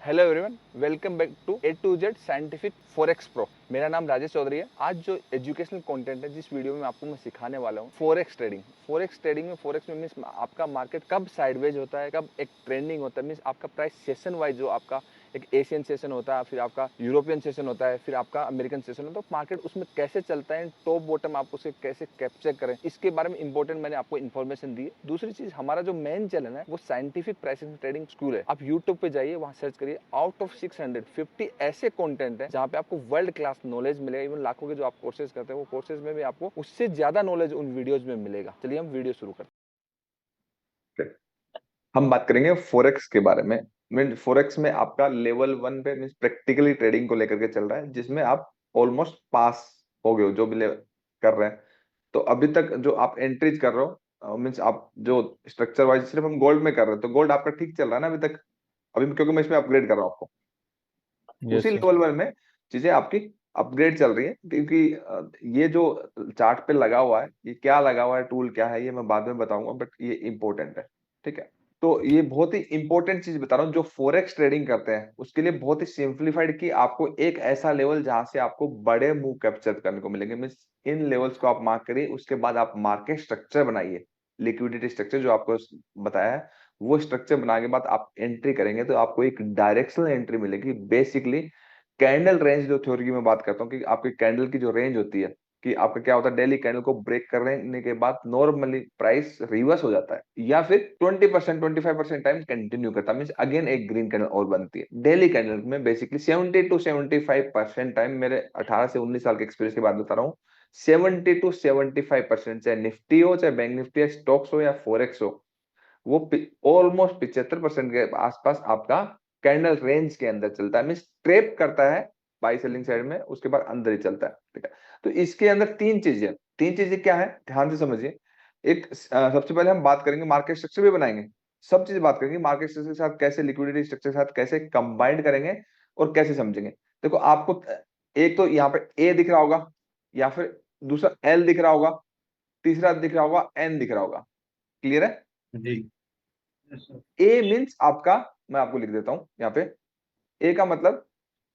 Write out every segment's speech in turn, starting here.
Hello everyone, welcome back to A to Z scientific forex pro. मेरा नाम राजेश चौधरी है। आज जो एजुकेशनल कंटेंट है, जिस वीडियो में आपको मैं सिखाने वाला हूँ, फॉरेक्स ट्रेडिंग में मीन्स आपका मार्केट कब साइडवेज होता है, कब एक ट्रेंडिंग होता है, मीन्स आपका प्राइस सेशन वाइज, जो आपका एक एशियन सेशन होता है, फिर आपका यूरोपियन सेशन होता है, फिर आपका अमेरिकन सेशन होता है, तो मार्केट उसमें कैसे चलता है, टॉप बॉटम आप उसे कैसे कैप्चर करें, इसके बारे में इंपॉर्टेंट मैंने आपको इन्फॉर्मेशन दी है। दूसरी चीज, हमारा जो मेन चैनल है वो साइंटिफिक प्राइसिंग ट्रेडिंग स्कूल है। आप यूट्यूब पे जाइए, वहां सर्च करिए, आउट ऑफ 650 ऐसे कंटेंट है जहाँ पे आपको वर्ल्ड क्लास नॉलेज मिलेगा। इवन लाखों के जो आप कोर्सेज करते हैं, वो कोर्सेज में भी आपको उससे ज्यादा नॉलेज उन वीडियोज में मिलेगा। चलिए हम वीडियो शुरू करते हम बात करेंगे फोरेक्स के बारे में। मीन फोरेक्स में आपका लेवल 1 पे मीन प्रैक्टिकली ट्रेडिंग को लेकर के चल रहा है, जिसमें आप ऑलमोस्ट पास हो गए हो जो भी कर रहे हैं। तो अभी तक जो आप एंट्रीज कर रहे हो, मीन्स आप जो स्ट्रक्चर वाइज सिर्फ हम गोल्ड में कर रहे हैं, तो गोल्ड आपका ठीक चल रहा है ना अभी तक? अभी क्योंकि मैं इसमें अपग्रेड कर रहा हूँ आपको। यस उसी सर। लेवल 1 में चीजें आपकी अपग्रेड चल रही है, क्योंकि ये जो चार्ट पे लगा हुआ है, ये क्या लगा हुआ है, टूल क्या है, ये मैं बाद में बताऊंगा, बट ये इंपॉर्टेंट है। ठीक है, तो ये बहुत ही इंपॉर्टेंट चीज बता रहा हूँ। जो फोरेक्स ट्रेडिंग करते हैं उसके लिए बहुत ही सिंप्लीफाइड, कि आपको एक ऐसा लेवल जहां से आपको बड़े मूव कैप्चर करने को मिलेंगे। मीन्स इन लेवल्स को आप मार्क करिए, उसके बाद आप मार्केट स्ट्रक्चर बनाइए, लिक्विडिटी स्ट्रक्चर जो आपको बताया है, वो स्ट्रक्चर बनाने के बाद आप एंट्री करेंगे तो आपको एक डायरेक्शनल एंट्री मिलेगी। बेसिकली कैंडल रेंज जो थ्योरी की मैं बात करता हूँ, कि आपकी कैंडल की जो रेंज होती है, कि आपका क्या होता है, डेली कैंडल को ब्रेक करने के बाद नॉर्मली प्राइस रिवर्स हो जाता है, या फिर 20% 25% टाइम कंटिन्यू करता है। मींस अगेन एक ग्रीन कैंडल और बनती है। डेली कैंडल में बेसिकली 70 to 75% टाइम, मेरे 18 से 19 साल के एक्सपीरियंस की बात बता रहा हूँ, 70 to 75%, चाहे निफ्टी हो, चाहे बैंक निफ्टी, या स्टॉक्स हो, या फोरेक्स हो, वो ऑलमोस्ट 75% के आसपास आपका कैंडल रेंज के अंदर चलता है। मीन्स ट्रेप करता है बाई सेलिंग साइड में, उसके बाद अंदर ही चलता है। ठीक है, तो इसके अंदर तीन चीजें क्या है, ध्यान से समझिए। एक सबसे पहले हम बात करेंगे, मार्केट स्ट्रक्चर भी बनाएंगे, सब चीज बात करेंगे मार्केट स्ट्रक्चर के साथ, कैसे लिक्विडिटी स्ट्रक्चर के साथ कैसे कंबाइंड करेंगे और कैसे समझेंगे। देखो, आपको एक तो यहाँ पे ए दिख रहा होगा, या फिर दूसरा एल दिख रहा होगा, तीसरा दिख रहा होगा एन दिख रहा होगा। क्लियर है? जी। Yes sir. ए मीन्स आपका, मैं आपको लिख देता हूं यहाँ पे, ए का मतलब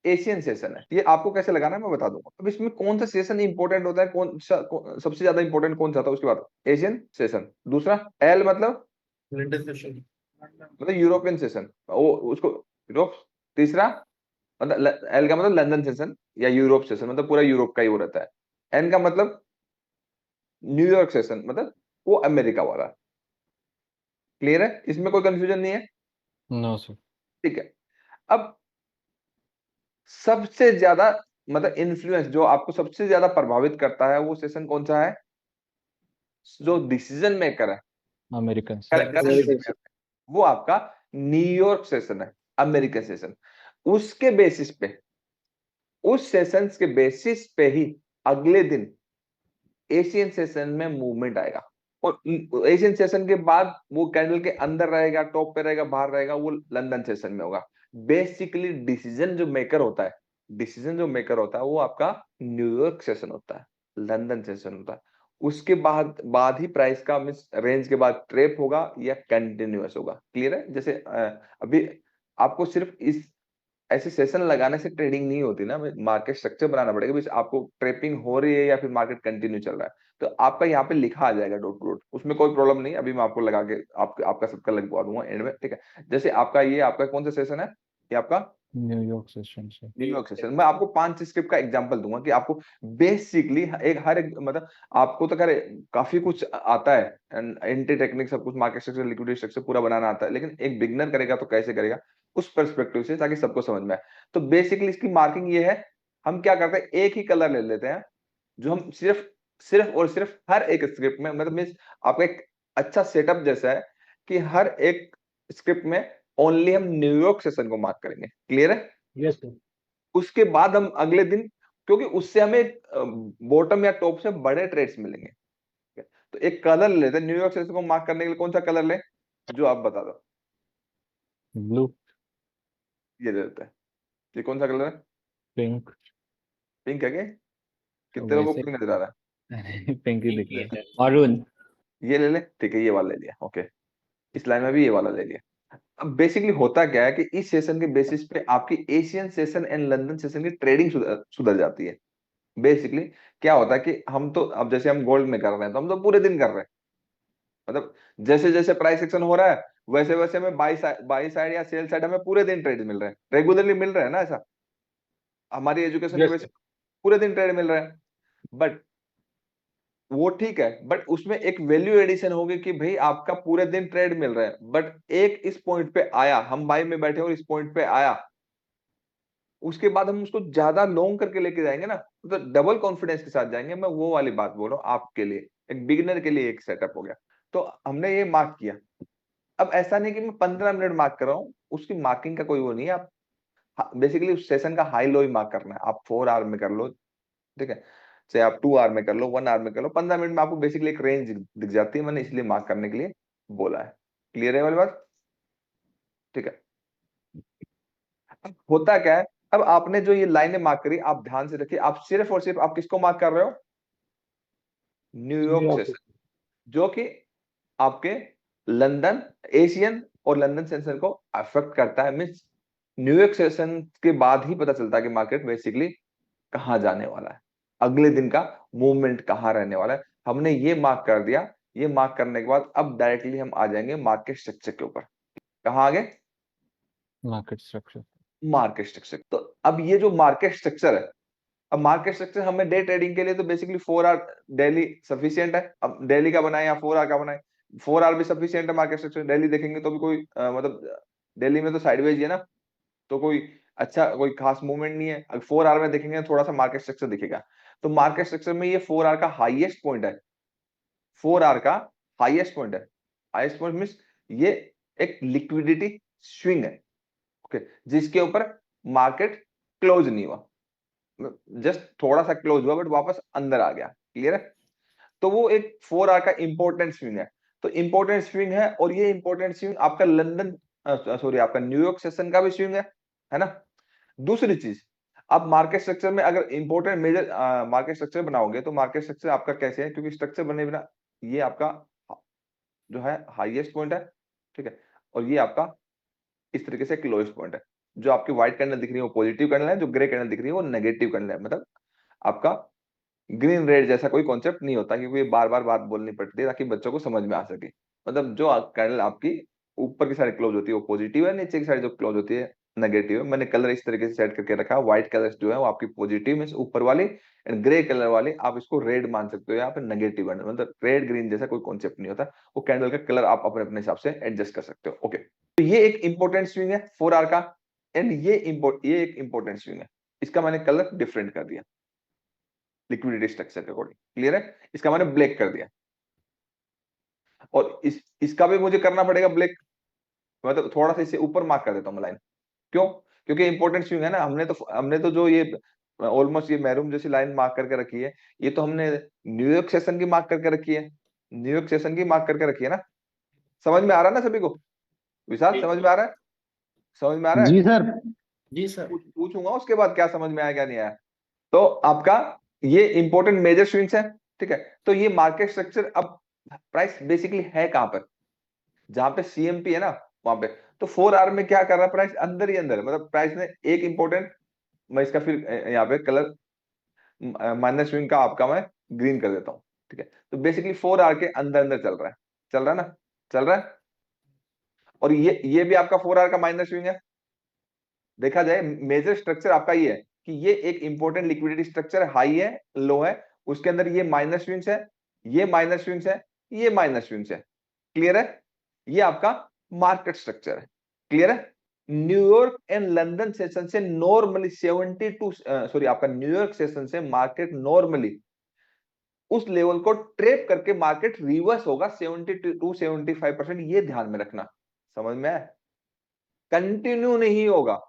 एशियन सेशन है। ये आपको कैसे लगाना है मैं बता दूंगा। अब इसमें कौन सा सेशन इंपॉर्टेंट होता है, सबसे ज्यादा इंपॉर्टेंट कौन सा था उसके बाद, एशियन सेशन। दूसरा एल लिंडर सेशन। मतलब यूरोपियन सेशन, वो उसको यूरोप। तीसरा मतलब एल का मतलब लंदन सेशन या यूरोप सेशन, मतलब पूरा यूरोप का ही वो रहता है। एन का मतलब न्यूयॉर्क सेशन, मतलब वो अमेरिका वाला। क्लियर है? इसमें कोई कंफ्यूजन नहीं है? No sir. ठीक है। अब सबसे ज्यादा मतलब इन्फ्लुएंस जो आपको सबसे ज्यादा प्रभावित करता है, वो सेशन कौन सा है? जो डिसीजन मेकर है, अमेरिकन। करंट डिसीजन, वो आपका न्यूयॉर्क सेशन है, अमेरिकन सेशन। उसके बेसिस पे, उस सेशंस के बेसिस पे ही अगले दिन एशियन सेशन में मूवमेंट आएगा। और एशियन सेशन के बाद वो कैंडल के अंदर रहेगा, टॉप पे रहेगा, बाहर रहेगा, वो लंदन सेशन में होगा। बेसिकली डिसीजन जो मेकर होता है वो आपका न्यूयॉर्क सेशन होता है, लंदन सेशन होता है। उसके बाद बाद ही प्राइस का मीन्स रेंज के बाद ट्रेप होगा या कंटिन्यूअस होगा। क्लियर है? जैसे अभी आपको सिर्फ इस ऐसे सेशन लगाने से ट्रेडिंग नहीं होती ना, मार्केट स्ट्रक्चर बनाना पड़ेगा। बस आपको ट्रेपिंग हो रही है या फिर मार्केट कंटिन्यू चल रहा है, तो आपका यहाँ पे लिखा आ जाएगा डॉट टू डॉट, उसमें कोई प्रॉब्लम नहीं। अभी मैं आपको लगा के आपका सबका लगवा दूंगा एंड में। ठीक है, जैसे आपका कौन सा सेशन है, ये आपका New York session sir. New York session. मैं आपको 5 स्क्रिप्ट का एग्जांपल दूंगा, कि आपको बेसिकली हर एक मतलब आपको तो खैर काफी कुछ आता है, एंटी टेक्निक सब कुछ, मार्केट स्ट्रक्चर, लिक्विडिटी स्ट्रक्चर पूरा बनाना आता है, लेकिन एक बिगनर करेगा तो कैसे करेगा, उस पर्सपेक्टिव से, ताकि सबको समझ में आए। तो बेसिकली इसकी मार्किंग ये है, हम क्या करते हैं, एक ही कलर ले लेते हैं, जो हम सिर्फ सिर्फ और सिर्फ हर एक स्क्रिप्ट में, मतलब मीन्स आपका एक अच्छा सेटअप जैसा है, कि हर एक स्क्रिप्ट में ओनली हम न्यूयॉर्क सेशन को मार्क करेंगे। क्लियर है? Yes sir. उसके बाद हम अगले दिन, क्योंकि उससे हमें बॉटम या टॉप से बड़े ट्रेड्स मिलेंगे, तो एक कलर लेते हैं न्यूयॉर्क सेशन को मार्क करने के लिए। कौन सा कलर ले, जो आप बता दो। ब्लू। ये ले लेते हैं। ये कौन सा कलर है? पिंक। पिंक है क्या? कितने लोगों को वैसे पिंक नजर आ रहा पिंक ही दिख रहा है। ऑरेंज। है? ये ले ले, ठीक है, ये वाला ले लिया। ओके, इस लाइन में भी ये वाला ले लिया। अब बेसिकली होता क्या है कि इस सेशन के बेसिस पे आपकी Asian session and London session की ट्रेडिंग सुधर जाती है। बेसिकली क्या होता है कि हम तो अब जैसे हम गोल्ड में कर रहे हैं तो हम तो पूरे दिन कर रहे हैं, मतलब जैसे जैसे प्राइस एक्शन हो रहा है वैसे वैसे हमें बाई साइड या सेल साइड हमें पूरे दिन ट्रेड मिल रहे हैं, रेगुलरली मिल रहे हैं ना ऐसा, हमारी एजुकेशन के Yes, बेसिस पूरे दिन ट्रेड मिल रहे हैं। बट वो ठीक है, बट उसमें एक वैल्यू एडिशन होगी कि भाई आपका पूरे दिन ट्रेड मिल रहा है, बट एक इस पॉइंट पे आया, हम बाई में बैठे और इस पॉइंट पे आया, उसके बाद हम उसको ज्यादा लॉन्ग करके लेके जाएंगे ना, तो डबल कॉन्फिडेंस के साथ जाएंगे। मैं वो वाली बात बोल रहा हूँ आपके लिए, एक बिगिनर के लिए एक सेटअप हो गया। तो हमने ये मार्क किया। अब ऐसा नहीं कि मैं 15 मिनट मार्क कर रहा हूँ, उसकी मार्किंग का कोई वो नहीं है। आप बेसिकली उस सेशन का हाई लो ही मार्क करना है। आप 4 आवर में कर लो, ठीक है, चाहे आप 2 आवर में कर लो, 1 आवर में कर लो, 15 मिनट में आपको बेसिकली एक रेंज दिख जाती है। मैंने इसलिए मार्क करने के लिए बोला है। क्लियर है वाली बात? ठीक है। अब होता क्या है, अब आपने जो ये लाइनें मार्क करी, आप ध्यान से रखिए, आप सिर्फ और सिर्फ आप किसको मार्क कर रहे हो? New New York York. सेशन, जो कि आपके लंदन एशियन और लंदन सेशन को अफेक्ट करता है। मीन्स न्यूयॉर्क सेशन के बाद ही पता चलता है कि मार्केट बेसिकली कहाँ जाने वाला है, अगले दिन का मूवमेंट कहाँ रहने वाला है। हमने ये मार्क कर दिया। ये मार्क करने के बाद अब डायरेक्टली हम आ जाएंगे मार्केट स्ट्रक्चर के ऊपर। कहाँ आगे? Market structure. Market structure. तो अब ये जो मार्केट स्ट्रक्चर है, अब मार्केट स्ट्रक्चर हमें डे ट्रेडिंग के लिए तो बेसिकली 4 आवर डेली सफिशियंट है। अब डेली का बनाए या 4 आवर का बनाए, 4 आवर भी सफिशियंट है मार्केट स्ट्रक्चर। डेली देखेंगे तो भी कोई मतलब डेली में तो साइडवेज ही है ना, तो कोई अच्छा कोई खास मूवमेंट नहीं है। अगर 4 आवर में देखेंगे तो थोड़ा सा मार्केट स्ट्रक्चर दिखेगा। तो मार्केट स्ट्रक्चर में ये 4 आवर का हाईएस्ट पॉइंट है। 4 आवर का हाईएस्ट पॉइंट है। हाईएस्ट पॉइंट मीन्स ये एक लिक्विडिटी स्विंग है, ओके, जिसके ऊपर मार्केट क्लोज नहीं हुआ, जस्ट थोड़ा सा क्लोज हुआ बट वापस अंदर आ गया। क्लियर है? तो वो एक 4 आवर का इंपॉर्टेंट स्विंग है। तो इंपॉर्टेंट स्विंग है, और ये इंपॉर्टेंट स्विंग आपका लंदन सॉरी आपका न्यूयॉर्क सेशन का भी स्विंग है ना। दूसरी चीज, आप मार्केट स्ट्रक्चर में अगर इंपॉर्टेंट मेजर मार्केट स्ट्रक्चर बनाओगे तो मार्केट स्ट्रक्चर आपका कैसे है, क्योंकि स्ट्रक्चर बने बिना ये आपका जो है हाईएस्ट पॉइंट है, ठीक है, और ये आपका इस तरीके से क्लोज पॉइंट है। जो आपकी व्हाइट कैंडल दिख रही है वो पॉजिटिव कैंडल है, जो ग्रे कैंडल दिख रही है वो नेगेटिव कैंडल है। मतलब आपका ग्रीन रेड जैसा कोई कॉन्सेप्ट नहीं होता, क्योंकि ये बार बार बात बोलनी पड़ती है ताकि बच्चों को समझ में आ सके। मतलब जो कैंडल आपकी ऊपर की साइड क्लोज होती है वो पॉजिटिव है, नीचे की साइड जो क्लोज होती है नेगेटिव है। मैंने कलर इस तरीके से सेट करके रखा है। व्हाइट कलर जो है वो आपकी पॉजिटिव मीन ऊपर वाली, एंड ग्रे कलर वाली आप इसको रेड मान सकते हो, यहाँ पे नेगेटिव है। मतलब रेड ग्रीन जैसा कोई कॉन्सेप्ट नहीं होता। वो कैंडल का कलर आप अपने अपने हिसाब से एडजस्ट कर सकते हो। ओके, तो ये एक इंपॉर्टेंट स्विंग है 4 आवर का, एंड ये एक इंपॉर्टेंट स्विंग है। इसका मैंने कलर डिफरेंट कर दिया लिक्विडिटी स्ट्रक्चर के अकॉर्डिंग। क्लियर है? इसका मैंने ब्लैक कर दिया, और इसका भी मुझे करना पड़ेगा ब्लैक। मतलब थोड़ा सा इसे ऊपर मार्क कर देता हूँ मैं लाइन। क्यों? क्योंकि इंपॉर्टेंट स्विंग है ना। हमने तो जो ये ऑलमोस्ट ये मैरून जैसी लाइन मार्क करके रखी है, ये तो हमने न्यूयॉर्क सेशन की मार्क करके रखी है। न्यूयॉर्क सेशन की मार्क करके रखी है ना। समझ में आ रहा है ना सभी को? विशाल, समझ में आ रहा है? समझ में आ रहा है? जी सर। जी सर। पूछूंगा उसके बाद क्या समझ में आया क्या नहीं आया। तो आपका ये इंपॉर्टेंट मेजर स्विंग्स है, ठीक है। तो ये मार्केट स्ट्रक्चर, अब प्राइस बेसिकली है कहां पर? जहां पे सीएमपी है ना वहां पे। तो 4 आवर में क्या कर रहा है प्राइस? अंदर ही अंदर, मतलब प्राइस ने एक इंपॉर्टेंट, मैं इसका फिर यहाँ पे कलर माइनस स्विंग का आपका मैं ग्रीन कर देता हूँ, ठीक है। तो बेसिकली 4 आवर के अंदर अंदर चल रहा है, चल रहा है ना, चल रहा है। और ये भी आपका 4 आवर का माइनस स्विंग है। देखा जाए मेजर स्ट्रक्चर आपका ये है कि ये एक इंपॉर्टेंट लिक्विडिटी स्ट्रक्चर है, हाई है लो है, उसके अंदर ये माइनस स्विंग्स है, ये माइनस स्विंग्स है, ये माइनस स्विंग्स है। क्लियर है? ये आपका मार्केट स्ट्रक्चर है। क्लियर है? न्यूयॉर्क एंड लंदन सेशन से नॉर्मली 72 सॉरी आपका न्यूयॉर्क सेशन से मार्केट नॉर्मली उस लेवल को ट्रेप करके मार्केट रिवर्स होगा 70 to 75%। ये ध्यान में रखना। समझ में आया? कंटिन्यू नहीं होगा।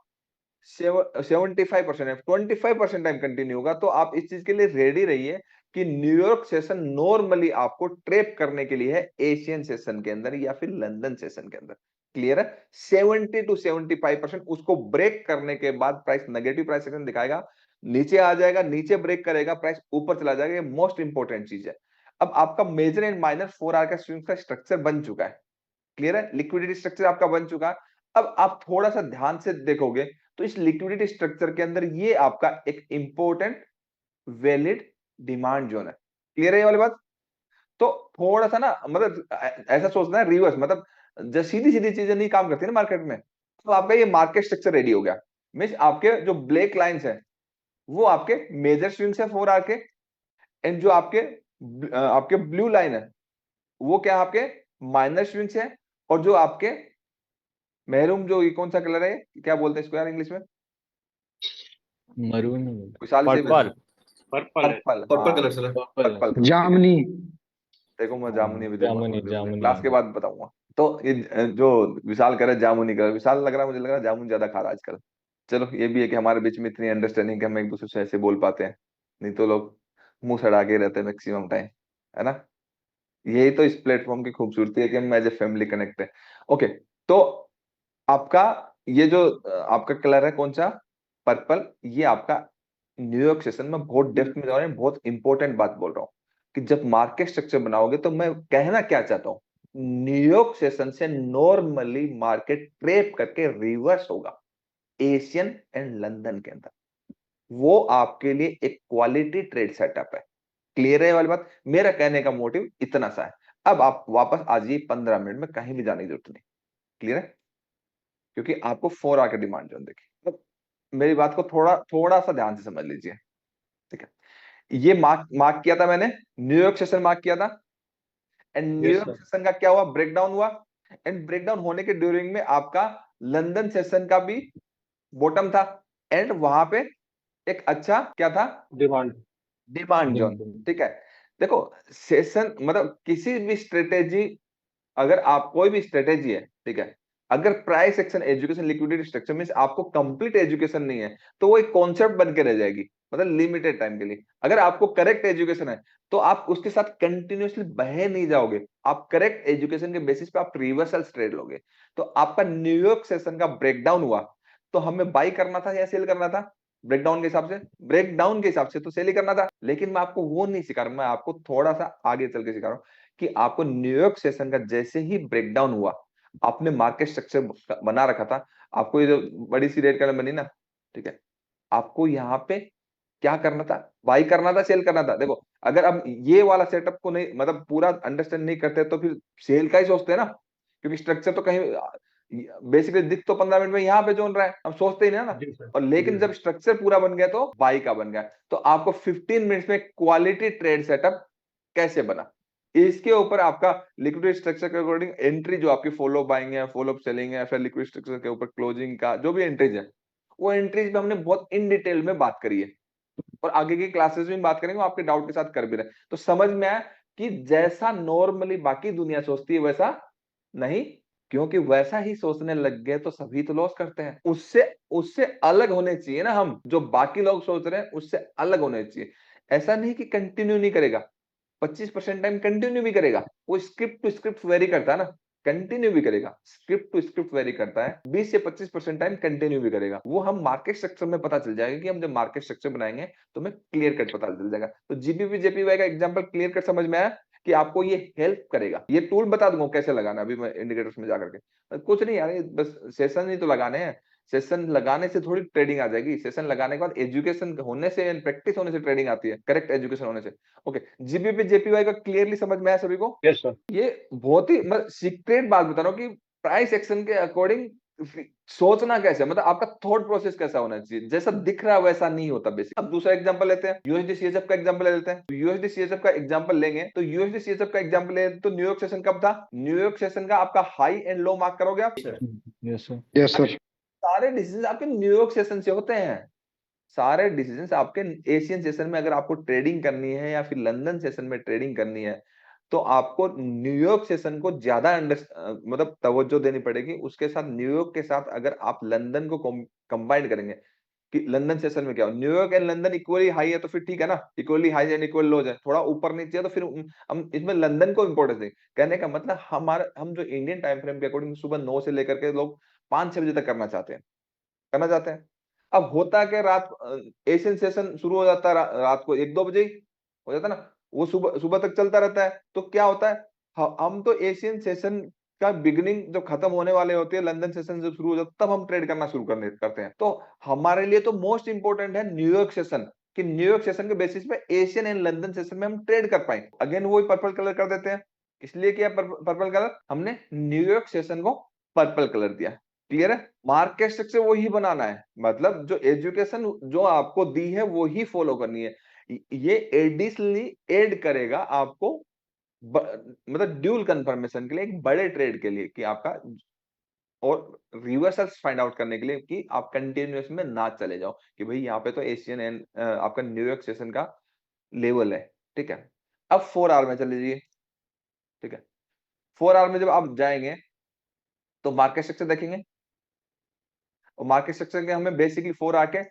75% है, 25% टाइम कंटिन्यू होगा। तो आप इस चीज के लिए रेडी रहिए कि न्यूयॉर्क सेशन नॉर्मली आपको ट्रेप करने के लिए है एशियन सेशन के अंदर या फिर लंदन सेशन के अंदर। क्लियर है? 70 to 75% उसको ब्रेक करने के बाद प्राइस नेगेटिव प्राइस सेक्शन दिखाएगा, नीचे आ जाएगा, नीचे ब्रेक करेगा, प्राइस ऊपर चला जाएगा। ये मोस्ट इंपॉर्टेंट चीज है। अब आपका मेजर एंड माइनर 4 आवर का स्विंग का स्ट्रक्चर बन चुका है। क्लियर है? लिक्विडिटी स्ट्रक्चर आपका बन चुका है। अब आप थोड़ा सा ध्यान से देखोगे तो इस लिक्विडिटी स्ट्रक्चर के अंदर ये आपका एक इंपॉर्टेंट वैलिड डिमांड जोन है। क्लियर है ये वाली बात? तो थोड़ा सा ना मतलब ऐसा सोचना है रिवर्स, मतलब जो सीधी सीधी चीजें नहीं काम करती ना मार्केट में, तो आपका ये मार्केट स्ट्रक्चर रेडी हो गया। मीन्स आपके जो ब्लैक लाइंस है वो आपके मेजर स्विंग्स है 4 आवर के, एंड जो आपके ब्लू लाइन है वो क्या आपके माइनर स्विंग्स है, और जो आपके मेहरून, जो ये कौन सा कलर है, क्या बोलते हैं इसको यार इंग्लिश में? मरून विशाल से पर्पल पर्पल है। पर्पल, पर्पल हाँ कलर से पर्पल पर्पल। जामनी। देखो मैं जामुनी भी दूंगा जामुनी थोड़ी देर में, जामुनी क्लास के बाद बताऊंगा। तो ये जो विशाल कह रहा है जामुनी कलर, विशाल लग रहा है, मुझे लग रहा है जामुन ज्यादा खा रहा है आजकल। चलो ये भी है कि हमारे बीच में इतनी अंडरस्टैंडिंग है, हम एक दूसरे से ऐसे बोल पाते हैं, नहीं तो लोग मुंह सड़ा के रहते हैं मैक्सिमम टाइम, है ना? यही तो इस प्लेटफॉर्म की खूबसूरती है कि हम एज ए फैमिली कनेक्ट है। ओके, तो आपका ये जो आपका कलर है कौन सा, पर्पल, ये आपका न्यूयॉर्क सेशन में बहुत डेप्थ में जा रहे हैं, बहुत इंपॉर्टेंट बात बोल रहा हूँ कि जब मार्केट स्ट्रक्चर बनाओगे तो मैं कहना क्या चाहता हूँ, न्यूयॉर्क सेशन से नॉर्मली मार्केट ट्रेप करके रिवर्स होगा एशियन एंड लंदन के अंदर। वो आपके लिए एक क्वालिटी ट्रेड सेटअप है। क्लियर है ये वाली बात? मेरा कहने का मोटिव इतना सा है। अब आप वापस आ जाइए 15 मिनट में, कहीं भी जाने की जरूरत नहीं। क्लियर है? क्योंकि आपको 4 आवर के डिमांड जोन देखिए, तो मेरी बात को थोड़ा थोड़ा सा ध्यान से समझ लीजिए। ठीक है, ये मार्क मार्क किया था मैंने, न्यूयॉर्क सेशन मार्क किया था, एंड न्यूयॉर्क सेशन का क्या हुआ, ब्रेकडाउन हुआ, एंड ब्रेकडाउन होने के ड्यूरिंग में आपका लंदन सेशन का भी बॉटम था, एंड वहां पे एक अच्छा क्या था, डिमांड। Demand zone. ठीक है, देखो सेशन मतलब किसी भी स्ट्रेटेजी, अगर आप कोई भी स्ट्रेटेजी है, ठीक है, अगर price action education liquidity structure means आपको कंप्लीट एजुकेशन नहीं है तो वो एक कॉन्सेप्ट बन के रह जाएगी, मतलब लिमिटेड टाइम के लिए। अगर आपको करेक्ट एजुकेशन है तो आप उसके साथ कंटिन्यूअसली बहे नहीं जाओगे, आप करेक्ट एजुकेशन के बेसिस पे आप रिवर्सल ट्रेड लोगे। तो आपका न्यूयॉर्क सेशन का ब्रेकडाउन हुआ तो हमें बाई करना था या सेल करना था? ब्रेकडाउन के हिसाब से, ब्रेकडाउन के हिसाब से तो सेल ही करना था। लेकिन मैं आपको वो नहीं सिखा रहा, मैं आपको थोड़ा सा आगे चल के सिखा रहा हूं कि आपको न्यूयॉर्क सेशन का जैसे ही ब्रेकडाउन हुआ, आपने मार्केट स्ट्रक्चर बना रखा था, आपको ये जो बड़ी सी रेड कलर बनी ना, ठीक है, आपको यहाँ पे क्या करना था, बाई करना था, सेल करना था। देखो अगर अब ये वाला सेटअप को नहीं मतलब पूरा अंडरस्टैंड नहीं करते तो फिर सेल का ही सोचते हैं ना, क्योंकि स्ट्रक्चर तो कहीं बेसिकली दिख तो 15 मिनट में यहाँ पे जोन रहा है, हम सोचते ही नहीं ना। जी सर। और लेकिन जब स्ट्रक्चर पूरा बन गया तो बाई का बन गया। तो आपको 15 मिनट्स में क्वालिटी ट्रेड सेटअप कैसे बना, इसके ऊपर आपका लिक्विडिटी स्ट्रक्चर के अकॉर्डिंग एंट्री जो आपकी फॉलो बाइंग है, फॉलो अप सेलिंग है, फिर लिक्विड स्ट्रक्चर के ऊपर क्लोजिंग का जो भी एंट्रीज है, वो एंट्रीज पे हमने बहुत इन डिटेल में बात करी है, और आगे की क्लासेस में बात करेंगे, आपके डाउट के साथ कर भी रहे। तो समझ में आया कि जैसा नॉर्मली बाकी दुनिया सोचती है वैसा नहीं, क्योंकि वैसा ही सोचने लग गए तो सभी तो लॉस करते हैं। उससे उससे अलग होने चाहिए ना, हम जो बाकी लोग सोच रहे हैं उससे अलग होने चाहिए। ऐसा नहीं कि कंटिन्यू नहीं करेगा, 25% टाइम कंटिन्यू भी करेगा, वो स्क्रिप्ट टू स्क्रिप्ट वेरी करता है ना, कंटिन्यू भी करेगा, स्क्रिप्ट टू स्क्रिप्ट वेरी करता है, 20 से 25% टाइम कंटिन्यू भी करेगा। वो हम मार्केट स्ट्रक्चर में पता चल जाएगा कि हम जब मार्केट स्ट्रक्चर बनाएंगे तो हमें क्लियर कट पता चल जाएगा। तो जीबीपी जेपीवाई का एग्जांपल क्लियर कट समझ में आया कि आपको ये हेल्प करेगा। ये टूल बता दूंगा कैसे लगाना, अभी मैं इंडिकेटर्स में जाकर के, कुछ नहीं यार, बस सेशन ही तो लगाने हैं। सेशन लगाने से थोड़ी ट्रेडिंग आ जाएगी, सेशन लगाने के बाद एजुकेशन होने से, प्रैक्टिस होने से ट्रेडिंग आती है, करेक्ट एजुकेशन होने से। ओके, जीबीपी जेपीवाई का क्लियरली समझ में आया सभी को? Yes sir. ये बहुत ही मतलब सीक्रेट बात बता रहा हूँ कि प्राइस एक्शन के अकॉर्डिंग सोचना कैसे, मतलब आपका थॉट प्रोसेस कैसा होना चाहिए, जैसा दिख रहा है वैसा नहीं होता बेसिक। अब दूसरा एग्जांपल लेते हैं, यूएसडी सीएचएफ का एग्जांपल ले लेते हैं। यूएसडी सीएचएफ का एग्जांपल लेंगे तो यूएसडी सीएचएफ का एग्जांपल ले तो न्यूयॉर्क सेशन कब था, न्यूयॉर्क सेशन का आपका हाई एंड लो मार्क करोगे आप? Yes sir. Yes sir. सारे डिसीजन आपके न्यूयॉर्क सेशन से होते हैं, सारे डिसीजंस आपके एशियन सेशन में अगर आपको ट्रेडिंग करनी है या फिर लंदन सेशन में ट्रेडिंग करनी है तो आपको न्यूयॉर्क सेशन को ज्यादा मतलब तवज्जो देनी पड़ेगी। उसके साथ न्यूयॉर्क के साथ अगर आप लंदन को कंबाइन करेंगे कि लंदन सेशन में क्या हो, New York and London equally high है तो फिर ठीक है ना, इक्वली हाई एंड इक्वल लो है, थोड़ा ऊपर नीचे है तो फिर हम इसमें लंदन को इंपॉर्टेंस दें। कहने का मतलब हमारा हम जो इंडियन टाइम फ्रेम के अकॉर्डिंग सुबह 9 से लेकर के लोग 5-6 बजे तक करना चाहते हैं। अब होता है कि रात एशियन सेशन शुरू हो जाता है रात को 1-2 बजे ही हो जाता है ना, वो सुबह सुबह तक चलता रहता है। तो क्या होता है, हम तो एशियन सेशन का बिगिनिंग जब खत्म होने वाले होते हैं, लंदन सेशन जब शुरू हो जाता है, तब हम ट्रेड करना शुरू करते हैं। तो हमारे लिए तो मोस्ट इंपोर्टेंट है न्यूयॉर्क सेशन, कि न्यूयॉर्क सेशन के बेसिस पे एशियन एंड लंदन सेशन में हम ट्रेड कर पाए। अगेन वही पर्पल कलर कर देते हैं, इसलिए क्या पर्पल कलर, हमने न्यूयॉर्क सेशन को पर्पल कलर दिया। क्लियर है? मार्केट स्ट्रक्चर वही बनाना है, मतलब जो एजुकेशन जो आपको दी है वो ही फॉलो करनी है। ये एडिशनली ऐड करेगा आपको मतलब ड्यूल कंफर्मेशन के लिए, एक बड़े ट्रेड के लिए, कि आपका और रिवर्सल्स फाइंड आउट करने के लिए, कि आप कंटिन्यूअस में ना चले जाओ कि भाई यहाँ पे तो एशियन एंड आपका न्यूयॉर्क सेशन का लेवल है। ठीक है, अब 4 आवर में चले जाइए। ठीक है, 4 आवर में जब आप जाएंगे तो मार्केट स्ट्रक्चर देखेंगे, और मार्केट स्ट्रक्चर के हमें बेसिकली 4 आवर के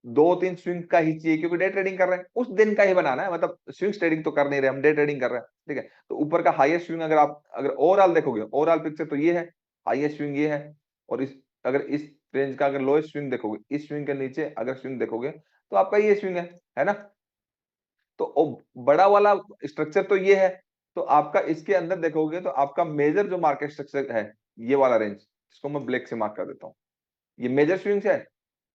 2-3 स्विंग का ही चाहिए, क्योंकि डे ट्रेडिंग कर रहे हैं, उस दिन का ही बनाना है, मतलब स्विंग ट्रेडिंग तो कर नहीं रहे हम, डे ट्रेडिंग कर रहे हैं। ठीक है, तो ऊपर का हाईएस्ट स्विंग अगर ओवरऑल देखोगे, ओवरऑल पिक्चर तो ये है, हाईएस्ट स्विंग ये है, और अगर इस रेंज का अगर लोएस्ट स्विंग देखोगे, इस स्विंग के नीचे अगर स्विंग देखोगे तो आपका ये स्विंग है ना। तो बड़ा वाला स्ट्रक्चर तो ये है, तो आपका इसके अंदर देखोगे तो आपका मेजर जो मार्केट स्ट्रक्चर है, ये वाला रेंज, इसको मैं ब्लैक से मार्क कर देता हूँ, ये मेजर स्विंग्स है,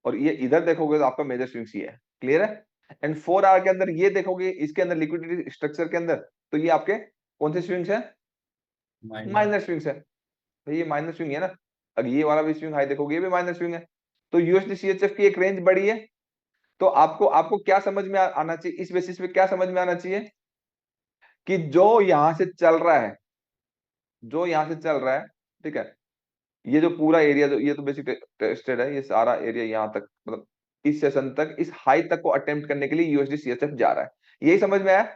और ये इधर देखोगे तो आपका मेजर स्विंग्स ये है। क्लियर है? एंड 4 आवर के अंदर ये देखोगे, इसके अंदर लिक्विडिटी स्ट्रक्चर के अंदर, तो ये आपके कौन से स्विंग्स है? माइनर स्विंग्स है। भाई ये माइनर स्विंग है ना, अगर ये वाला भी स्विंग हाई देखोगे, ये भी माइनर स्विंग है। तो यूएसडी सीएचएफ की एक रेंज बड़ी है, तो आपको आपको क्या समझ में आना चाहिए, इस बेसिस पे क्या समझ में आना चाहिए, कि जो यहां से चल रहा है, जो यहां से चल रहा है, ठीक है, ये जो पूरा एरिया, जो ये तो बेसिक टेस्टेड है, ये सारा एरिया यहाँ तक, मतलब इस सेशन तक, इस हाई तक को अटेम्प्ट करने के लिए यूएसडी सीएचएफ जा रहा है। यही समझ में आया?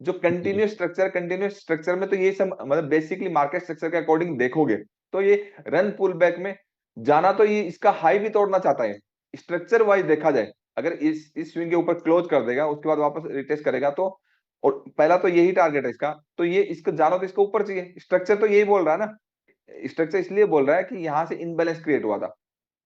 जो कंटिन्यूस स्ट्रक्चर में तो ये सब, मतलब बेसिकली मार्केट स्ट्रक्चर के अकॉर्डिंग देखोगे तो ये रन पुल बैक में जाना, तो ये इसका हाई भी तोड़ना चाहता है। स्ट्रक्चर वाइज देखा जाए, अगर इस स्विंग के ऊपर क्लोज कर देगा, उसके बाद वापस रिटेस्ट करेगा, तो और पहला तो यही टारगेट है इसका, तो ये इसको जानो तो इसको ऊपर चाहिए। स्ट्रक्चर तो यही बोल रहा है ना, स्ट्रक्चर इसलिए बोल रहा है कि यहां से इनबैलेंस क्रिएट हुआ था,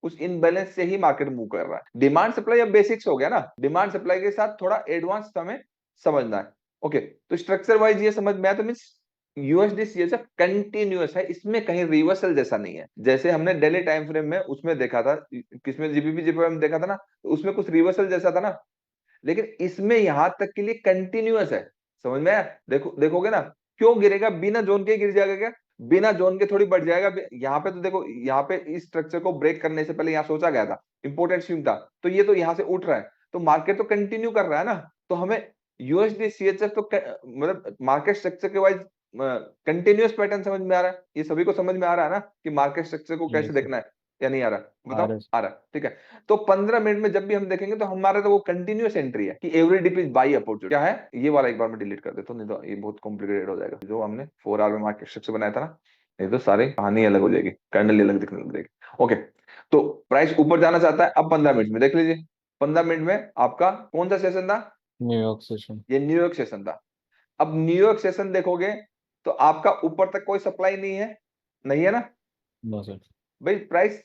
उस इनबैलेंस से ही मार्केट मूव कर रहा है। डिमांड सप्लाई अब बेसिक्स हो गया ना, डिमांड सप्लाई के साथ थोड़ा एडवांस हमें समझना है। ओके, तो स्ट्रक्चर वाइज ये समझ में आया, तो मींस यूएसडी सीएचएफ कंटिन्यूअस है, इसमें कहीं रिवर्सल जैसा नहीं है। जैसे हमने डेली टाइम फ्रेम में उसमें देखा था, किसमें, जीबीपी जीपीएम देखा था ना, तो उसमें कुछ रिवर्सल जैसा था ना, लेकिन इसमें यहां तक के लिए कंटिन्यूअस है। समझ में आया? देखोगे ना, क्यों गिरेगा, बिना जोन के गिर जाएगा क्या? बिना जोन के थोड़ी बढ़ जाएगा। यहाँ पे तो देखो, यहाँ पे इस स्ट्रक्चर को ब्रेक करने से पहले यहाँ सोचा गया था, इंपोर्टेंट स्विंग था, तो ये तो यहाँ से उठ रहा है, तो मार्केट तो कंटिन्यू कर रहा है ना। तो हमें यूएसडी सीएचएफ तो मतलब मार्केट स्ट्रक्चर के वाइज कंटिन्यूअस पैटर्न समझ में आ रहा है, ये सभी को समझ में आ रहा है ना, कि मार्केट स्ट्रक्चर को कैसे Yes, sir. देखना है, या नहीं आ रहा? बताओ। RS. आ रहा है, ठीक है। तो 15 मिनट में जब भी हम देखेंगे तो हमारा तो वो कंटिन्यूअस एंट्री है, कि every dip is buy opportunity. क्या है ये वाला, एक बार मैं डिलीट कर देता हूँ, नहीं तो ये बहुत कॉम्प्लिकेटेड हो जाएगा। जो हमने 4 आवर में मार्केट स्ट्रक्चर बनाया था ना, नहीं तो सारी कहानी अलग हो जाएगी, कैंडल अलग दिखने लग जाएगी। ओके, तो प्राइस ऊपर जाना चाहता है, अब 15 मिनट में देख लीजिए। 15 मिनट में आपका कौन सा सेशन था? New York session. ये न्यूयॉर्क सेशन था। अब न्यूयॉर्क सेशन देखोगे तो आपका ऊपर तक कोई सप्लाई नहीं है, नहीं है ना No, sir. भाई। प्राइस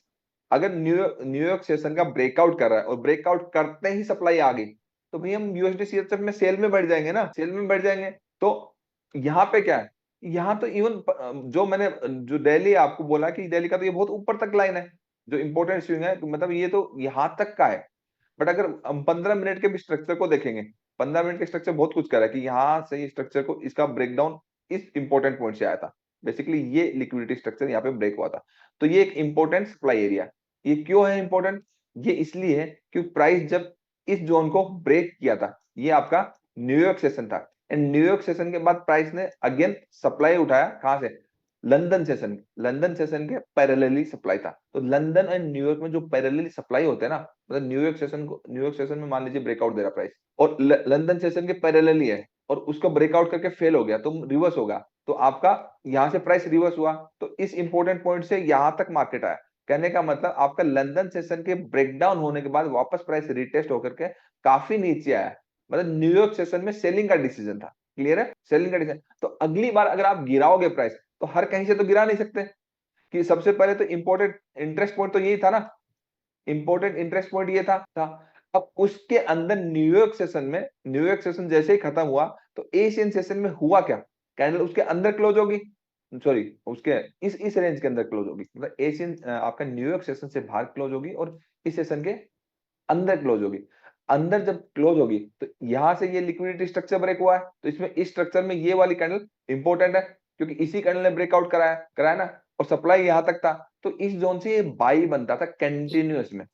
अगर न्यूयॉर्क सेशन का ब्रेकआउट कर रहा है, और ब्रेकआउट करते ही सप्लाई आ गई, तो भाई हम यूएसडी सीएचएफ में सेल में बढ़ जाएंगे ना, सेल में बढ़ जाएंगे। तो यहाँ पे क्या है, यहाँ तो इवन जो मैंने जो दिल्ली आपको बोला कि दिल्ली का तो ये बहुत ऊपर तक लाइन है, जो इंपॉर्टेंट स्विंग है, मतलब ये तो यहाँ तक का है। बट अगर हम 15 मिनट के भी स्ट्रक्चर को देखेंगे, 15 मिनट के स्ट्रक्चर बहुत कुछ कर रहा है, कि यहाँ से ये स्ट्रक्चर को, इसका ब्रेकडाउन इस इंपॉर्टेंट पॉइंट से आया था। बेसिकली ये लिक्विडिटी स्ट्रक्चर यहाँ पे ब्रेक हुआ था, तो ये एक इंपॉर्टेंट सप्लाई एरिया। ये क्यों है इंपॉर्टेंट? ये इसलिए है क्योंकि प्राइस जब इस जोन को ब्रेक किया था, ये आपका न्यूयॉर्क सेशन था, एंड न्यूयॉर्क सेशन के बाद प्राइस ने अगेन सप्लाई उठाया, कहां से? लंदन सेशन के पैरेलली सप्लाई था। तो लंदन एंड न्यूयॉर्क में जो पैरेलली सप्लाई होते हैं ना, मतलब न्यूयॉर्क सेशन में मान लीजिए ब्रेकआउट दे रहा प्राइस, और लंदन सेशन के पैरेलली है, और उसको ब्रेकआउट करके फेल हो गया, तो रिवर्स होगा, तो आपका यहाँ से प्राइस रिवर्स हुआ, तो इस इंपॉर्टेंट पॉइंट से यहां तक मार्केट आया। कहने का मतलब आपका लंदन सेशन के ब्रेकडाउन होने के बाद वापस प्राइस रिटेस्ट होकर के काफी नीचे आया, मतलब न्यूयॉर्क सेशन में सेलिंग का डिसीजन था। क्लियर है? सेलिंग का डिसीजन। तो अगली बार अगर आप गिराओगे प्राइस, तो हर कहीं से तो गिरा नहीं सकते, कि सबसे पहले तो इंपॉर्टेंट इंटरेस्ट पॉइंट तो यही था ना, इंपॉर्टेंट इंटरेस्ट पॉइंट ये था। अब उसके अंदर न्यूयॉर्क सेशन जैसे ही खत्म हुआ, तो एशियन सेशन में हुआ क्या? कैंडल उसके अंदर क्लोज होगी, सॉरी उसके इस रेंज के अंदर क्लोज होगी, मतलब एशियन आपका न्यूयॉर्क सेशन से बाहर क्लोज होगी और इस सेशन के अंदर क्लोज होगी। अंदर जब क्लोज होगी तो यहां से ये लिक्विडिटी स्ट्रक्चर ब्रेक हुआ है, तो इसमें इस स्ट्रक्चर में ये वाली कैंडल इंपॉर्टेंट है क्योंकि इसी कैंडल ने ब्रेकआउट कराया कराया ना, और सप्लाई यहां तक था, तो इस जोन से ये बाई बनता था कंटिन्यूअस में,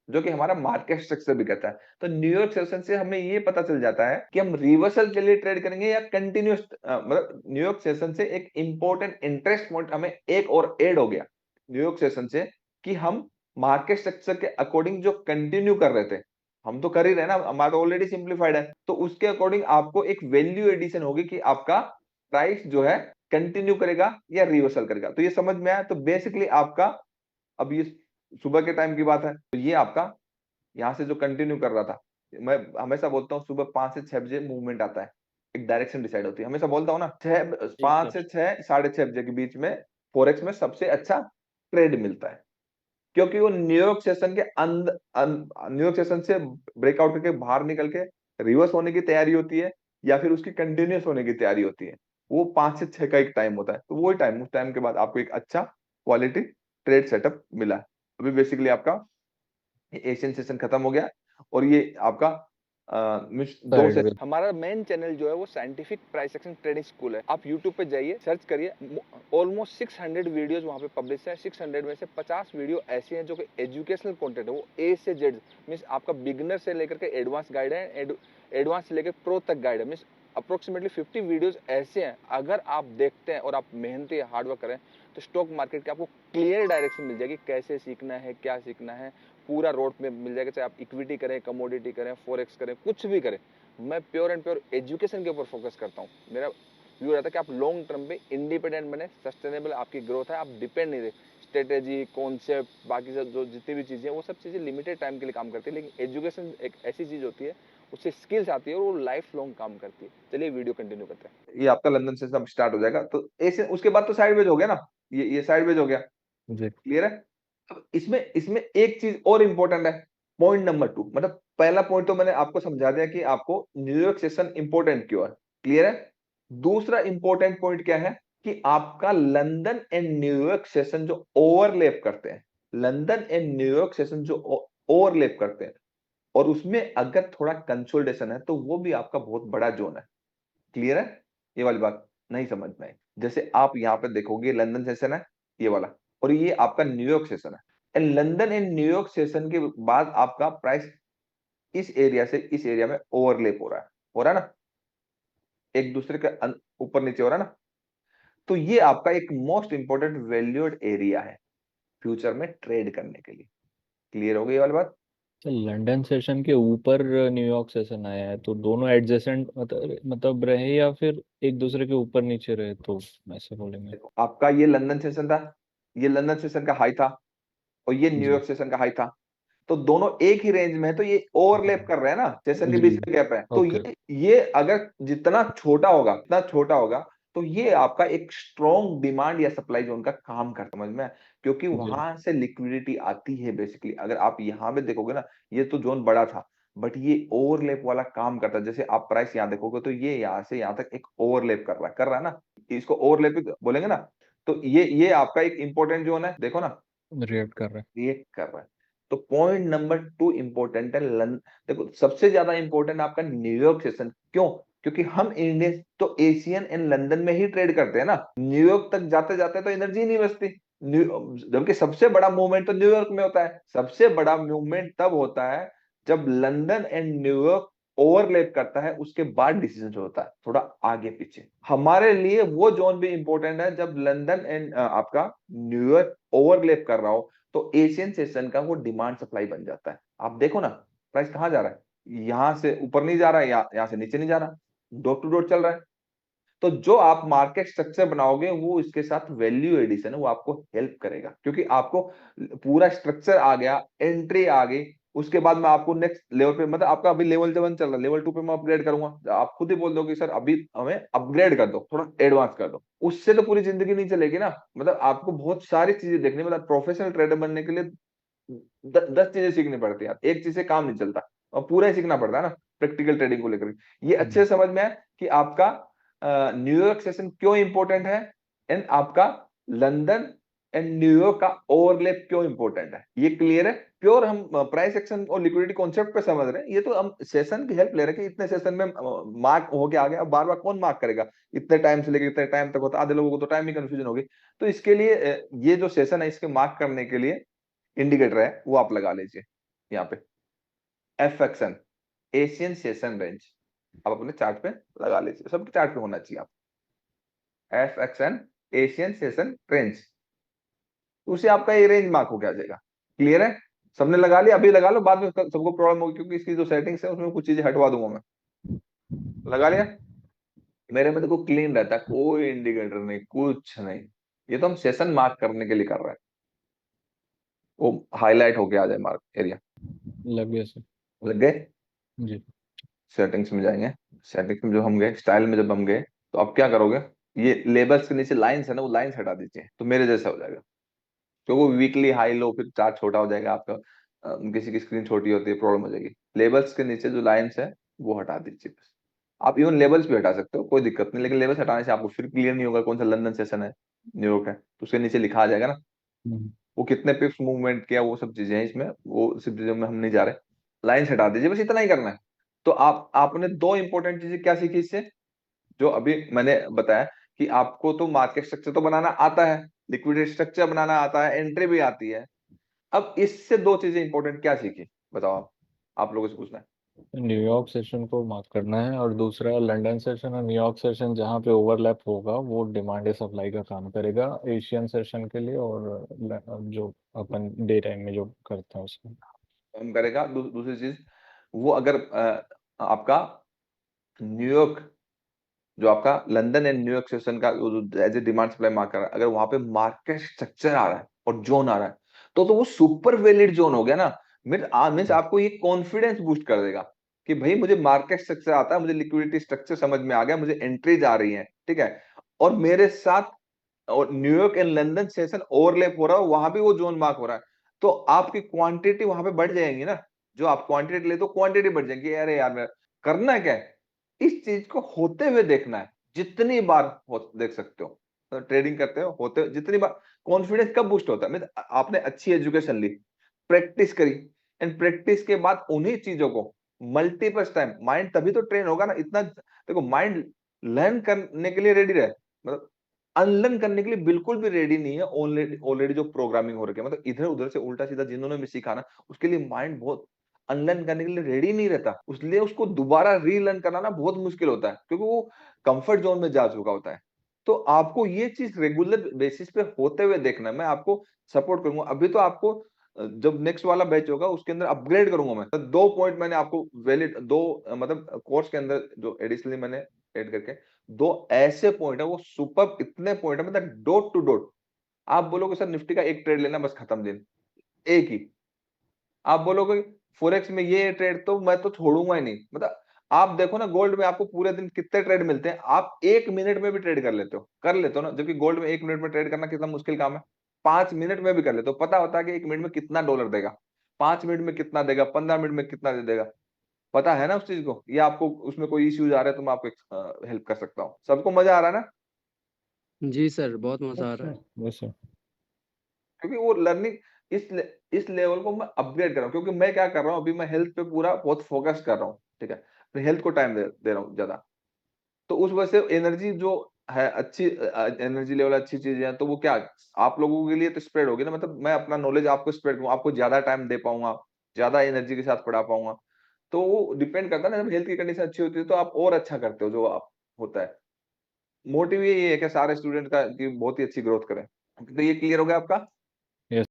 जो कि हमारा मार्केट स्ट्रक्चर भी कहता है। तो न्यूयॉर्क सेशन से हमें ये पता चल जाता है कि हम रिवर्सल के लिए ट्रेड करेंगे या कंटिन्यूअस, मतलब न्यूयॉर्क सेशन से एक इंपॉर्टेंट इंटरेस्ट पॉइंट हमें एक और ऐड हो गया न्यूयॉर्क सेशन से, कि हम मार्केट स्ट्रक्चर के अकॉर्डिंग जो कंटिन्यू कर रहे थे, हम तो कर ही रहे ना, हमारा तो ऑलरेडी सिंप्लीफाइड है, तो उसके अकॉर्डिंग आपको एक वैल्यू एडिशन होगी कि आपका प्राइस जो है कंटिन्यू करेगा या रिवर्सल करेगा। तो ये समझ में आया। तो बेसिकली आपका, अब ये सुबह के टाइम की बात है, तो ये आपका यहाँ से जो कंटिन्यू कर रहा था, मैं हमेशा बोलता हूँ सुबह 5 से 6 बजे मूवमेंट आता है, एक डायरेक्शन डिसाइड होती है, हमेशा बोलता हूँ ना, 5 से 6, 6:30 बजे के बीच में फॉरेक्स में सबसे अच्छा ट्रेड मिलता है, क्योंकि वो न्यूयॉर्क सेशन के अंदर, न्यूयॉर्क सेशन से ब्रेकआउट करके बाहर निकल के रिवर्स होने की तैयारी होती है या फिर उसकी कंटिन्यूस होने की तैयारी होती है। वो 5 से 6 का एक टाइम होता है, तो वो टाइम, उस टाइम के बाद आपको एक अच्छा क्वालिटी ट्रेड सेटअप मिला है। अभी बेसिकली आपका एशियन सेशन खत्म हो गया और ये आपका दो साइड से में हमारा मेन चैनल जो है वो scientific price action trading school है। आप यूट्यूब पे जाइए, सर्च करिए, ऑलमोस्ट 600 वीडियोज वहाँ पे पब्लिश है। 600 में से 50 वीडियो ऐसी हैं जो कि एजुकेशनल कंटेंट है, वो ए से जेड, मीन्स आपका बिगिनर से लेकर के एडवांस गाइड है, एडवांस से लेकर प्रो तक गाइड है। मीन्स अप्रोक्सीमेटली 50 वीडियोज ऐसे हैं, अगर आप देखते हैं और आप मेहनती हार्डवर्क करें तो स्टॉक मार्केट की आपको क्लियर डायरेक्शन मिल जाएगी, कैसे सीखना है, क्या सीखना है, पूरा रोड में मिल जाएगा। चाहे आप इक्विटी करें, कमोडिटी करें, फॉरेक्स करें, कुछ भी करें, मैं प्योर एंड प्योर एजुकेशन के ऊपर फोकस करता हूँ। मेरा व्यू रहता है कि आप लॉन्ग टर्म पे इंडिपेंडेंट बने, सस्टेनेबल आपकी ग्रोथ है, आप डिपेंड नहीं रहे। स्ट्रेटेजी, कॉन्सेप्ट, बाकी सब जो जितनी भी चीज़ें, वो सब चीज़ें लिमिटेड टाइम के लिए काम करती है, लेकिन एजुकेशन एक ऐसी चीज़ होती है, उससे स्किल्स आती है और वो लाइफ लॉन्ग काम करती है। चलिए वीडियो कंटिन्यू करते हैं। ये आपका लंदन सेशन स्टार्ट हो जाएगा, तो ऐसे उसके बाद तो साइडवेज हो गया ना, ये साइडवेज हो गया, जी क्लियर है। अब इसमें इसमें एक चीज और इंपॉर्टेंट है, पॉइंट नंबर 2, मतलब पहला पॉइंट तो मैंने आपको समझा दिया कि आपको न्यूयॉर्क सेशन इंपॉर्टेंट क्यों है, क्लियर है। दूसरा इंपॉर्टेंट पॉइंट क्या है कि आपका लंदन एंड न्यूयॉर्क सेशन जो ओवरलैप करते हैं, लंदन एंड न्यूयॉर्क सेशन जो ओवरलैप करते हैं, और उसमें अगर थोड़ा कंसोलिडेशन है तो वो भी आपका बहुत बड़ा जोन है, क्लियर है। ये वाली बात नहीं समझ में आई। जैसे आप यहाँ पे देखोगे लंदन सेशन है ये वाला, और ये आपका न्यूयॉर्क सेशन है, and London and New York session के बाद आपका प्राइस इस एरिया से इस एरिया में ओवरलैप हो रहा है ना, एक दूसरे के ऊपर नीचे हो रहा है ना, तो ये आपका एक मोस्ट इंपॉर्टेंट वैल्यूड एरिया है फ्यूचर में ट्रेड करने के लिए। क्लियर हो गई ये वाली बात। तो लंदन सेशन के ऊपर न्यूयॉर्क सेशन आया है, तो दोनों एडजेसेंट मतलब रहे या फिर एक दूसरे के ऊपर नीचे रहे, तो ऐसे बोलेंगे। देखो आपका ये लंदन सेशन था, ये लंदन सेशन का हाई था और ये जी न्यूयॉर्क सेशन का हाई था, तो दोनों एक ही रेंज में है, तो ये ओवरलैप कर रहे हैं ना, सेशन के जी बीच में गैप है, तो ओके ये अगर जितना छोटा होगा, इतना छोटा होगा, तो ये आपका एक स्ट्रॉन्ग डिमांड या सप्लाई जोन का काम करता, समझ में आया? क्योंकि जी वहां से लिक्विडिटी आती है बेसिकली। अगर आप यहाँ पे देखोगे ना, ये तो जोन बड़ा था, बट ये ओवरलैप वाला काम करता है। जैसे आप प्राइस यहाँ देखोगे तो ये यहाँ से यहाँ तक एक ओवरलैप कर रहा है ना, इसको ओवरलैप बोलेंगे ना, तो ये आपका एक इंपॉर्टेंट जोन है, देखो ना, रिएक्ट कर रहा रिएक्ट कर रहा है। तो पॉइंट नंबर 2 इंपॉर्टेंट है देखो सबसे ज्यादा इंपॉर्टेंट आपका न्यूयॉर्क सेशन, क्यों? क्योंकि हम इंडियन तो एशियन एंड लंदन में ही ट्रेड करते हैं ना, न्यूयॉर्क तक जाते जाते तो एनर्जी नहीं बचती, जबकि सबसे बड़ा मूवमेंट तो न्यूयॉर्क में होता है। सबसे बड़ा मूवमेंट तब होता है जब लंदन एंड न्यूयॉर्क ओवरलैप करता है, उसके बाद डिसीजन होता है थोड़ा आगे पीछे। हमारे लिए वो जोन भी इंपॉर्टेंट है जब लंदन एंड आपका न्यूयॉर्क ओवरलैप कर रहा हो, तो एशियन सेशन का वो डिमांड सप्लाई बन जाता है। आप देखो ना, प्राइस कहां जा रहा है, यहां से ऊपर नहीं जा रहा है, यहां से नीचे नहीं जा रहा, डॉट टू डॉट चल रहा है। तो जो आप मार्केट स्ट्रक्चर बनाओगे वो इसके साथ वैल्यू एडिशन है, वो आपको हेल्प करेगा, क्योंकि आपको पूरा स्ट्रक्चर आ गया, एंट्री आ गई, उसके बाद मैं आपको नेक्स्ट लेवल पे, मतलब आपका अभी लेवल 1 चल रहा है, लेवल 2 पे मैं अपग्रेड करूंगा, आप खुद ही बोल दोगे सर अभी हमें अपग्रेड कर दो, थोड़ा एडवांस कर दो। उससे तो पूरी जिंदगी नहीं चलेगी ना, मतलब आपको बहुत सारी चीजें देखनी, मतलब प्रोफेशनल ट्रेडर बनने के लिए 10 चीजें सीखनी पड़ती है, एक चीज से काम नहीं चलता, और पूरा ही सीखना पड़ता है ना प्रैक्टिकल ट्रेडिंग को लेकर। ये अच्छे है। से समझ में है कि आपका न्यूयॉर्क सेशन क्यों इंपॉर्टेंट है, एंड आपका लंदन एंड न्यूयॉर्क का ओवरलैप क्यों इंपॉर्टेंट है, ये क्लियर है। प्योर हम प्राइस एक्शन और लिक्विडिटी कॉन्सेप्ट पे समझ रहे हैं, ये तो हम सेशन की हेल्प ले रहे हैं कि इतने सेशन में मार्क हो के आ गया। अब बार बार कौन मार्क करेगा, इतने टाइम से लेकर इतने टाइम तक होता है, आधे लोगों को तो टाइम ही कंफ्यूजन होगी। तो इसके लिए ये जो सेशन है इसके मार्क करने के लिए इंडिकेटर है वो आप लगा लीजिए यहाँ पे, F action Asian session range, आप अपने चार्ट पे लगा लीजिए, सबके चार्ट पे होना चाहिए आप, F action Asian session range, उसे आपका ये रेंज मार्क हो के आ जाएगा। क्लियर है, सबने लगा लिया, अभी लगा लो, बाद में सबको प्रॉब्लम होगी क्योंकि इसकी जो सेटिंग्स है उसमें कुछ चीजें हटवा दूंगा मैं। लगा लिया, मेरे में देखो क्लीन रहता है, कोई इंडिकेटर नहीं, कुछ नहीं, ये तो हम सेशन मार्क करने के लिए कर रहे हैं, वो हाईलाइट होके आ जाए मार्क एरिया। लग गया सर। लग गए, जी। सेटिंग्स में जाएंगे, सेटिंग्स में जो हम गए, स्टाइल में जब हम गए, तो आप क्या करोगे, ये लेबल्स के नीचे लाइंस है ना, वो लाइंस हटा दीजिए, तो मेरे जैसा हो जाएगा। तो वो वीकली हाई लो, फिर चार्ट छोटा हो जाएगा आपका, किसी की स्क्रीन छोटी होती है, प्रॉब्लम हो जाएगी। लेबल्स के नीचे जो लाइंस है वो हटा दीजिए बस। आप इवन लेबल्स भी हटा सकते हो, कोई दिक्कत नहीं, लेकिन लेबल्स हटाने से आपको फिर क्लियर नहीं होगा कौन सा लंदन सेशन है, न्यूयॉर्क है, तो उसके नीचे लिखा आ जाएगा ना, हम्म, वो कितने पिप्स मूवमेंट किया, वो सब चीजें हैं इसमें, वो सब चीजों में हम नहीं जा रहे। लाइंस हटा दीजिए, बस इतना ही करना है। तो आपने दो इंपॉर्टेंट चीजें क्या सीखी इससे, जो अभी मैंने बताया कि आपको तो मार्केट स्ट्रक्चर तो बनाना आता है, लिक्विडिटी स्ट्रक्चर बनाना आता है, एंट्री भी आती है। अब इससे दो चीजें इंपॉर्टेंट क्या सीखी बताओ, आप लोगों से पूछना है। न्यूयॉर्क सेशन को मार्क करना है, और दूसरा लंदन सेशन और न्यूयॉर्क सेशन जहाँ पे ओवरलैप होगा वो डिमांड सप्लाई का काम करेगा एशियन सेशन के लिए, और जो अपन डे टाइम में जो करते हैं उसमें। हम करेगा दूसरी चीज, वो अगर आपका न्यूयॉर्क, जो आपका लंदन एंड न्यूयॉर्क सेशन का as a demand supply mark कर रहा है, अगर वहां पे मार्केट स्ट्रक्चर आ रहा है और जोन आ रहा है, तो वो सुपर वैलिड जोन हो गया ना। मीन्स आपको ये कॉन्फिडेंस बूस्ट कर देगा कि भाई मुझे मार्केट स्ट्रक्चर आता है, मुझे लिक्विडिटी स्ट्रक्चर समझ में आ गया, मुझे एंट्रीज आ रही है, ठीक है, और मेरे साथ और New York and London session overlap हो रहा है, वहां भी वो जोन मार्क हो रहा है, तो आपकी क्वांटिटी वहां पे बढ़ जाएंगी ना। जो आप क्वांटिटी ले तो क्वांटिटी बढ़ जाएगी, अरे यार मेरा करना क्या है, इस चीज को होते हुए देखना है, जितनी बार देख सकते हो, तो ट्रेडिंग करते हो होते जितनी बार, कॉन्फिडेंस कब बूस्ट होता है, आपने अच्छी एजुकेशन ली, प्रैक्टिस करी, एंड प्रैक्टिस के बाद उन्हीं चीजों को मल्टीपल टाइम, माइंड तभी तो ट्रेन होगा ना। इतना देखो, माइंड लर्न करने के लिए रेडी रहे, मतलब अनलर्न करने के लिए बिल्कुल भी रेडी नहीं है। ऑलरेडी ऑलरेडी जो प्रोग्रामिंग हो रही है, मतलब इधर उधर से उल्टा सीधा जिन्होंने भी सीखा ना, उसके लिए माइंड बहुत अनलर्न करने के लिए रेडी नहीं रहता, इसलिए उसको दोबारा रीलर्न कराना बहुत मुश्किल होता है, क्योंकि वो कंफर्ट जोन में जा चुका होता है। तो आपको ये चीज रेगुलर बेसिस पे होते हुए देखना है, मैं आपको सपोर्ट करूंगा। अभी तो आपको जब नेक्स्ट वाला बैच होगा उसके अंदर अपग्रेड करूंगा मैं, तो दो पॉइंट मैंने आपको वैलिड दो मतलब कोर्स के अंदर जो एडिशनली मैंने ऐड करके दो ऐसे पॉइंट है, वो सुपर इतने पॉइंट है, मतलब डॉट टू डॉट। आप बोलोगे सर निफ्टी का एक ट्रेड लेना बस खत्म दिन, एक ही। आप बोलोगे फोरेक्स में ये ट्रेड तो मैं तो छोड़ूंगा ही नहीं, मतलब आप देखो ना गोल्ड में आपको पूरे दिन कितने ट्रेड मिलते हैं, आप एक मिनट में भी ट्रेड कर लेते हो ना, जबकि गोल्ड में एक मिनट में ट्रेड करना कितना मुश्किल काम है। 5 मिनट में भी कर लेते हो, पता होता है कि एक मिनट में कितना डॉलर देगा, 5 मिनट में कितना देगा, 15 मिनट में कितना दे देगा, पता है ना उस चीज को। या आपको उसमें कोई इश्यूज आ रहा है तो मैं आपको हेल्प कर सकता हूँ। सबको मजा आ रहा है ना, जी सर, बहुत मजा आ अच्छा, रहा है। वैसे। क्योंकि वो लर्निंग इस लेवल को मैं अपग्रेड कर रहा हूँ, क्योंकि मैं क्या कर रहा हूँ अभी, मैं हेल्थ पे पूरा बहुत फोकस कर रहा हूँ, ठीक है, तो हेल्थ को टाइम दे रहा हूँ ज्यादा। तो उस वजह से एनर्जी जो है अच्छी, एनर्जी लेवल अच्छी चीज है, तो वो क्या आप लोगों के लिए तो स्प्रेड होगी ना, मतलब मैं अपना नॉलेज आपको स्प्रेड करूँ, आपको ज्यादा टाइम दे पाऊंगा, ज्यादा एनर्जी के साथ पढ़ा पाऊंगा। तो वो डिपेंड करता है ना, जब हेल्थ की कंडीशन अच्छी होती है तो आप और अच्छा करते हो, जो आप होता है। मोटिव ये है कि सारे स्टूडेंट का कि बहुत ही अच्छी ग्रोथ करें। तो ये क्लियर हो गया आपका। यस